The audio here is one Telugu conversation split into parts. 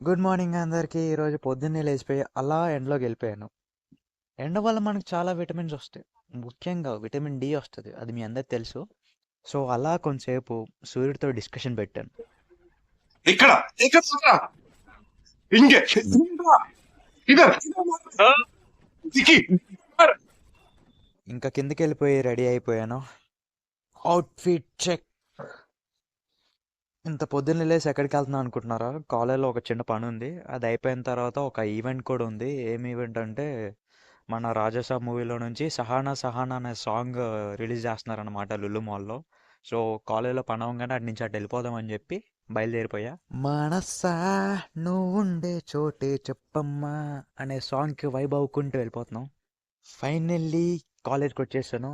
గుడ్ మార్నింగ్ అందరికీ. ఈరోజు పొద్దున్నే లేచిపోయి అలా ఎండలోకి వెళ్ళిపోయాను. ఎండ వల్ల మనకు చాలా విటమిన్స్ వస్తాయి. ముఖ్యంగా విటమిన్ డి వస్తుంది, అది మీ అందరికి తెలుసు. సో అలా కొంతసేపు సూర్యుడితో డిస్కషన్ పెట్టాను. ఇక్కడ ఇక్కడ చూడరా. ఇంకే ఇదర్ దికి ఇంకా కిందకి వెళ్ళిపోయి రెడీ అయిపోయాను. Outfit check. ఇంత పొద్దున్నే లేచి ఎక్కడికి వెళ్తున్నాను అనుకుంటున్నారా? కాలేజ్లో ఒక చిన్న పని ఉంది, అది అయిపోయిన తర్వాత ఒక ఈవెంట్ కూడా ఉంది. ఏం ఈవెంట్ అంటే మన రాజసాబ్ మూవీలో నుంచి సహానా సహానా అనే సాంగ్ రిలీజ్ చేస్తున్నారనమాట లులు మాల్లో. సో కాలేజ్లో పని అవ్వగానే అటు నుంచి అటు వెళ్ళిపోదామని చెప్పి బయలుదేరిపోయా. మనసా నువ్వు ఉండే చోటే చెప్పమ్మా అనే సాంగ్కి వైబ్ అవ్వుకుంటూ వెళ్ళిపోతున్నాం. ఫైనల్లీ కాలేజ్కి వచ్చేసాను.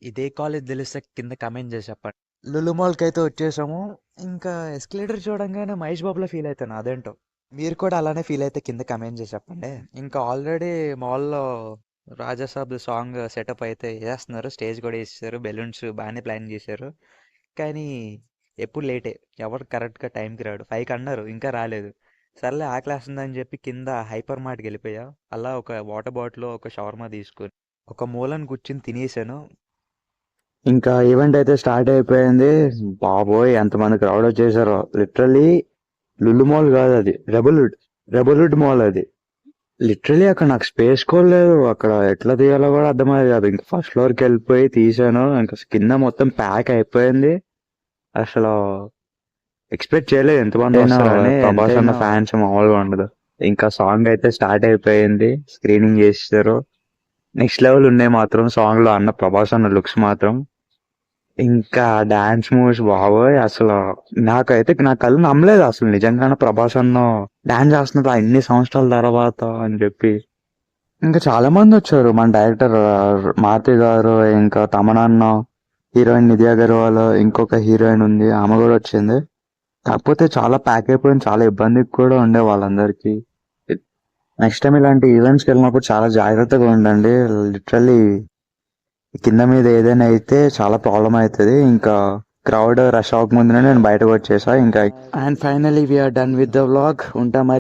ఇదే కాలేజ్ తెలిస్తే కింద కమెంట్ చేసి చెప్పండి. లులు మాల్కి అయితే వచ్చేసాము. ఇంకా ఎస్కలేటర్ చూడంగానే మహేష్ బాబులో ఫీల్ అవుతాను. అదేంటో మీరు కూడా అలానే ఫీల్ అయితే కింద కమెంట్ చేసి చెప్పండి. ఇంకా ఆల్రెడీ మాల్లో రాజాసాబ్ సాంగ్ సెటప్ అయితే వేస్తున్నారు, స్టేజ్ కూడా వేసేసారు, బెలూన్స్ బాగానే ప్లాన్ చేశారు. కానీ ఎప్పుడు లేటే, ఎవరు కరెక్ట్గా టైంకి రాడు. 5కి అన్నారు, ఇంకా రాలేదు. సర్లే ఆకలేస్తుందని చెప్పి కింద హైపర్ మార్ట్కి వెళ్ళిపోయా. అలా ఒక వాటర్ బాటిల్ ఒక షవర్మా తీసుకుని ఒక మూలను కూర్చుని తినేసాను. ఇంకా ఈవెంట్ అయితే స్టార్ట్ అయిపోయింది. బాబోయ్ ఎంతమంది క్రౌడ్ వచ్చేసారో. లిటరలీ లులు మాల్ కాదు అది, రెబలుడ్ మాల్ అది. లిటరలీ అక్కడ నాకు స్పేస్ కూడా లేదు. అక్కడ ఎట్లా తీయాలో కూడా అర్థమయ్యేది కాదు. ఇంకా ఫస్ట్ ఫ్లోర్కి వెళ్ళిపోయి తీసాను. ఇంకా కింద మొత్తం ప్యాక్ అయిపోయింది. అసలు ఎక్స్పెక్ట్ చేయలేదు ఎంతమంది వస్తారని. ప్రభాస్ అన్న ఫ్యాన్స్ మామూలుగా ఉండదు. ఇంకా సాంగ్ అయితే స్టార్ట్ అయిపోయింది, స్క్రీనింగ్ చేస్తారు. నెక్స్ట్ లెవెల్ ఉన్నాయి మాత్రం సాంగ్ లో అన్న ప్రభాస్ అన్న లుక్స్ మాత్రం. ఇంకా డాన్స్ మూవ్స్ బాబోయ్, అసలు నాకైతే నా కళ్ళు నమ్మలేదు అసలు. నిజంగానే ప్రభాస్ అన్న డాన్స్ చేస్తున్నారు ఇన్ని సంవత్సరాల తర్వాత అని చెప్పి. ఇంకా చాలా మంది వచ్చారు. మన డైరెక్టర్ మారుతి గారు, ఇంకా తమన్ అన్న, హీరోయిన్ నిధి అగర్వాల్, ఇంకొక హీరోయిన్ ఉంది, ఆమె కూడా వచ్చింది. కాకపోతే చాలా ప్యాక్ అయిపోయింది, చాలా ఇబ్బంది కూడా ఉండే వాళ్ళందరికీ. నెక్స్ట్ టైం ఇలాంటి ఈవెంట్స్కి వెళ్ళినప్పుడు చాలా జాగ్రత్తగా ఉండండి. లిటరల్లీ కింద మీద ఏదైనా అయితే చాలా ప్రాబ్లం అవుతుంది. ఇంకా క్రౌడ్ రష్ అవ్వక ముందునే నేను బయటకు వచ్చేసా. ఇంకా and finally we are done with the vlog. ఉంటా మరి.